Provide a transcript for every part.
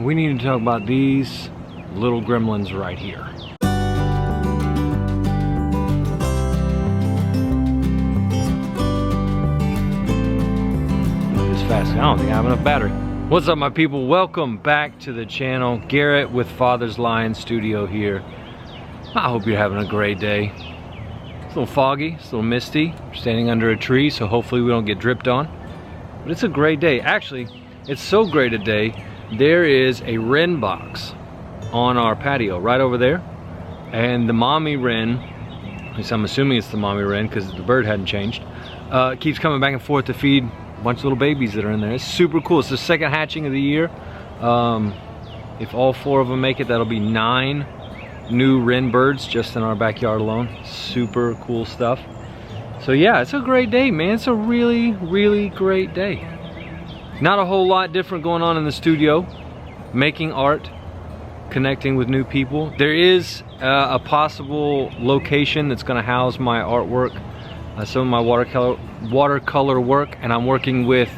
we need to talk about these little gremlins right here. It's fast. I don't think I have enough battery. What's up, my people? Welcome back to the channel. Garrett with Father's Lion Studio here. I hope you're having a great day. It's a little foggy, it's a little misty. We're standing under a tree, so hopefully we don't get dripped on. But it's a great day. Actually, it's so great a day, there is a wren box on our patio right over there. And the mommy wren, at least I'm assuming it's the mommy wren because the bird hadn't changed, keeps coming back and forth to feed a bunch of little babies that are in there. It's super cool. It's the second hatching of the year. If all 4 of them make it, that'll be 9 new wren birds just in our backyard alone. Super cool stuff. So yeah, it's a great day, man. It's a really, really great day. Not a whole lot different going on in the studio. Making art, connecting with new people. There is a possible location that's going to house my artwork, some of my watercolor work, and I'm working with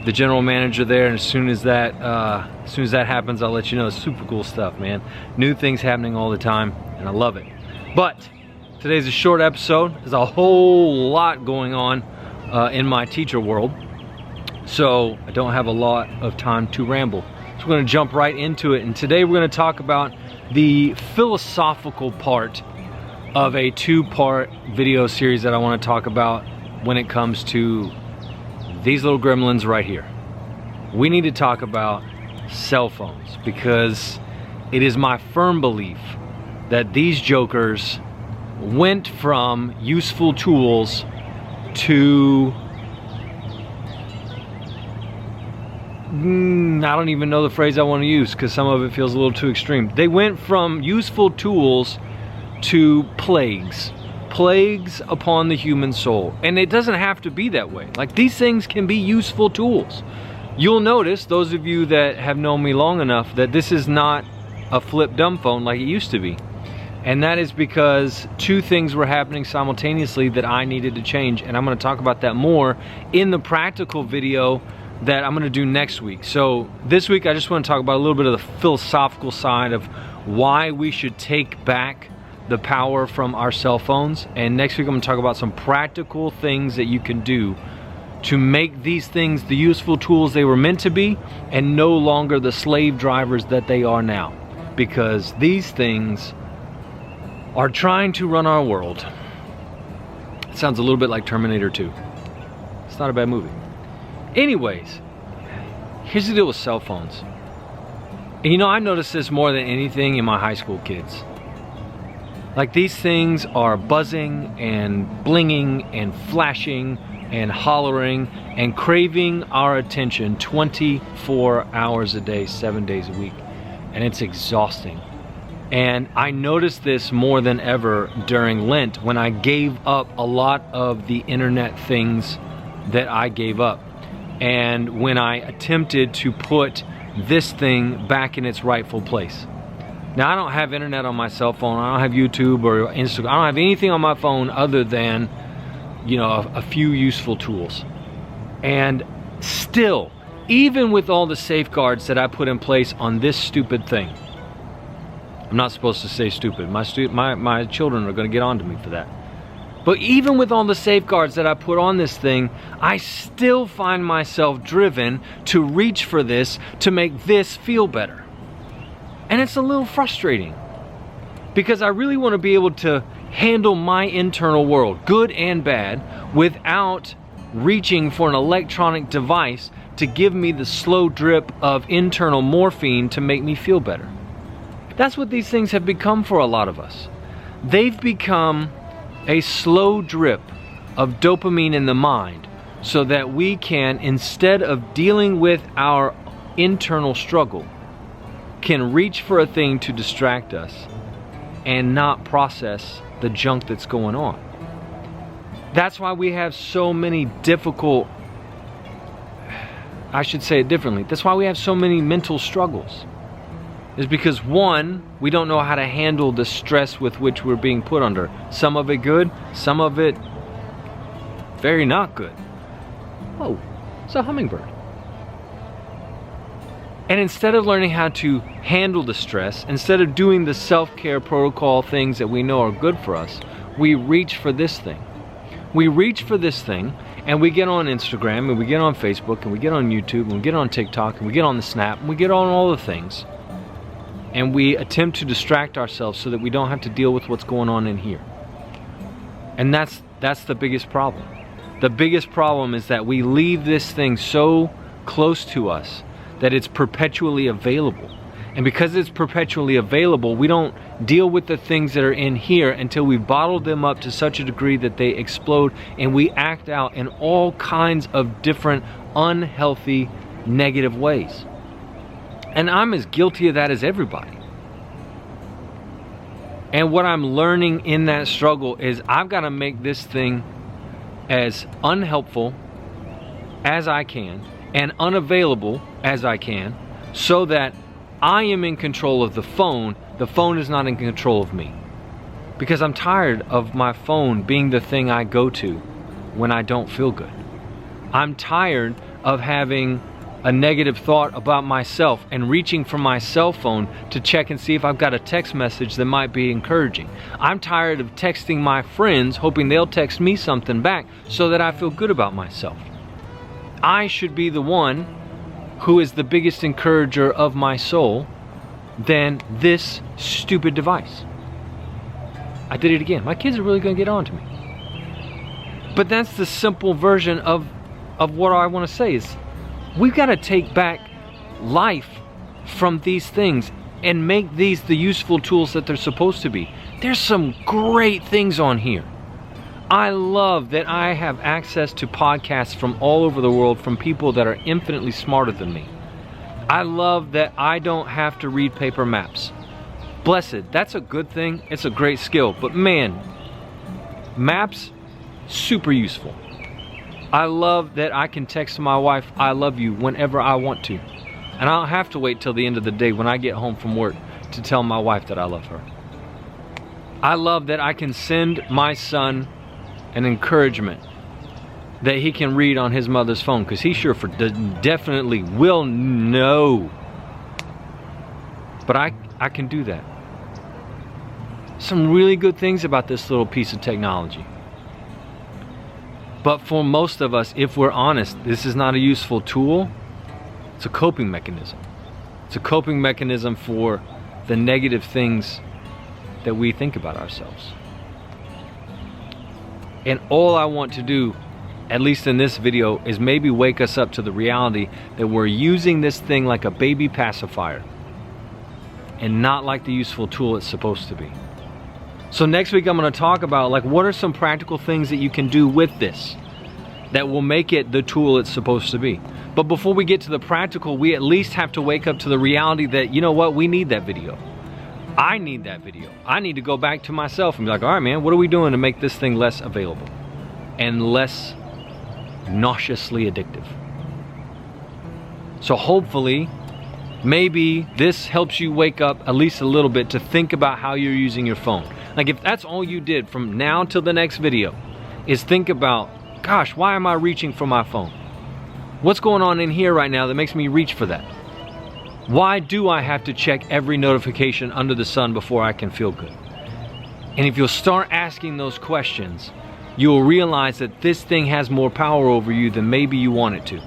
the general manager there. And as soon as that happens, I'll let you know. It's super cool stuff, man. New things happening all the time, and I love it. But today's a short episode. There's a whole lot going on in my teacher world, so I don't have a lot of time to ramble. So we're going to jump right into it, and today we're going to talk about the philosophical part of a 2-part video series that I want to talk about when it comes to these little gremlins right here. We need to talk about cell phones, because it is my firm belief that these jokers went from useful tools to I don't even know the phrase I want to use because some of it feels a little too extreme. They went from useful tools to plagues upon the human soul. And it doesn't have to be that way. Like, these things can be useful tools. You'll notice, those of you that have known me long enough, that this is not a flip dumb phone like it used to be. And that is because 2 things were happening simultaneously that I needed to change, and I'm going to talk about that more in the practical video that I'm going to do next week. So this week I just want to talk about a little bit of the philosophical side of why we should take back the power from our cell phones, and next week I'm going to talk about some practical things that you can do to make these things the useful tools they were meant to be, and no longer the slave drivers that they are now, because these things are trying to run our world. It sounds a little bit like Terminator 2. It's not a bad movie. Anyways, here's the deal with cell phones. And you know, I noticed this more than anything in my high school kids. Like, these things are buzzing and blinging and flashing and hollering and craving our attention 24 hours a day, 7 days a week. And it's exhausting. And I noticed this more than ever during Lent, when I gave up a lot of the internet things that I gave up. And when I attempted to put this thing back in its rightful place. Now, I don't have internet on my cell phone. I don't have YouTube or Instagram. I don't have anything on my phone other than, you know, a few useful tools. And still, even with all the safeguards that I put in place on this stupid thing, I'm not supposed to say stupid. My children are going to get on to me for that. But even with all the safeguards that I put on this thing, I still find myself driven to reach for this to make this feel better. And it's a little frustrating, because I really want to be able to handle my internal world, good and bad, without reaching for an electronic device to give me the slow drip of internal morphine to make me feel better. That's what these things have become for a lot of us. They've become a slow drip of dopamine in the mind, so that we can, instead of dealing with our internal struggle, can reach for a thing to distract us and not process the junk that's going on. That's why we have so many difficult, I should say it differently, that's why we have so many mental struggles. Is because, one, we don't know how to handle the stress with which we're being put under. Some of it good, some of it very not good. Oh, it's a hummingbird. And instead of learning how to handle the stress, instead of doing the self-care protocol things that we know are good for us, we reach for this thing. We reach for this thing, and we get on Instagram, and we get on Facebook, and we get on YouTube, and we get on TikTok, and we get on the Snap, and we get on all the things. And we attempt to distract ourselves so that we don't have to deal with what's going on in here. And that's the biggest problem. The biggest problem is that we leave this thing so close to us that it's perpetually available. And because it's perpetually available, we don't deal with the things that are in here until we've bottled them up to such a degree that they explode, and we act out in all kinds of different unhealthy, negative ways. And I'm as guilty of that as everybody. And what I'm learning in that struggle is I've got to make this thing as unhelpful as I can and unavailable as I can, so that I am in control of the phone is not in control of me. Because I'm tired of my phone being the thing I go to when I don't feel good. I'm tired of having a negative thought about myself and reaching for my cell phone to check and see if I've got a text message that might be encouraging. I'm tired of texting my friends hoping they'll text me something back so that I feel good about myself. I should be the one who is the biggest encourager of my soul than this stupid device. I did it again. My kids are really going to get on to me. But that's the simple version of what I want to say is we've got to take back life from these things and make these the useful tools that they're supposed to be. There's some great things on here. I love that I have access to podcasts from all over the world from people that are infinitely smarter than me. I love that I don't have to read paper maps. Blessed, that's a good thing. It's a great skill. But man, maps, super useful. I love that I can text my wife, I love you, whenever I want to. And I don't have to wait till the end of the day when I get home from work to tell my wife that I love her. I love that I can send my son an encouragement that he can read on his mother's phone, because he sure definitely will know. But I can do that. Some really good things about this little piece of technology. But for most of us, if we're honest, this is not a useful tool. It's a coping mechanism. It's a coping mechanism for the negative things that we think about ourselves. And all I want to do, at least in this video, is maybe wake us up to the reality that we're using this thing like a baby pacifier and not like the useful tool it's supposed to be. So next week I'm going to talk about like what are some practical things that you can do with this that will make it the tool it's supposed to be. But before we get to the practical, we at least have to wake up to the reality that, you know what, we need that video. I need that video. I need to go back to myself and be like, all right, man, what are we doing to make this thing less available and less nauseously addictive? So hopefully, maybe this helps you wake up at least a little bit to think about how you're using your phone. Like if that's all you did from now till the next video is think about, gosh, why am I reaching for my phone? What's going on in here right now that makes me reach for that? Why do I have to check every notification under the sun before I can feel good? And if you'll start asking those questions, you'll realize that this thing has more power over you than maybe you want it to.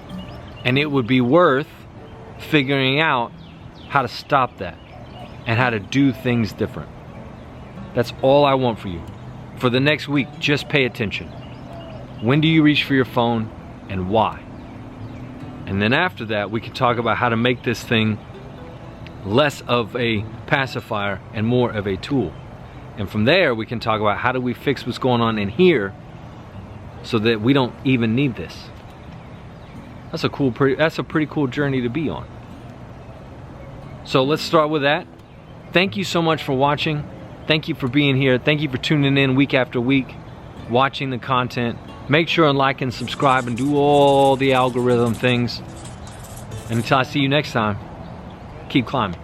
And it would be worth figuring out how to stop that and how to do things different. That's all I want for you. For the next week, just pay attention. When do you reach for your phone and why? And then after that, we can talk about how to make this thing less of a pacifier and more of a tool. And from there, we can talk about how do we fix what's going on in here so that we don't even need this. That's a pretty cool journey to be on. So let's start with that. Thank you so much for watching. Thank you for being here. Thank you for tuning in week after week, watching the content. Make sure and like and subscribe and do all the algorithm things. And until I see you next time, keep climbing.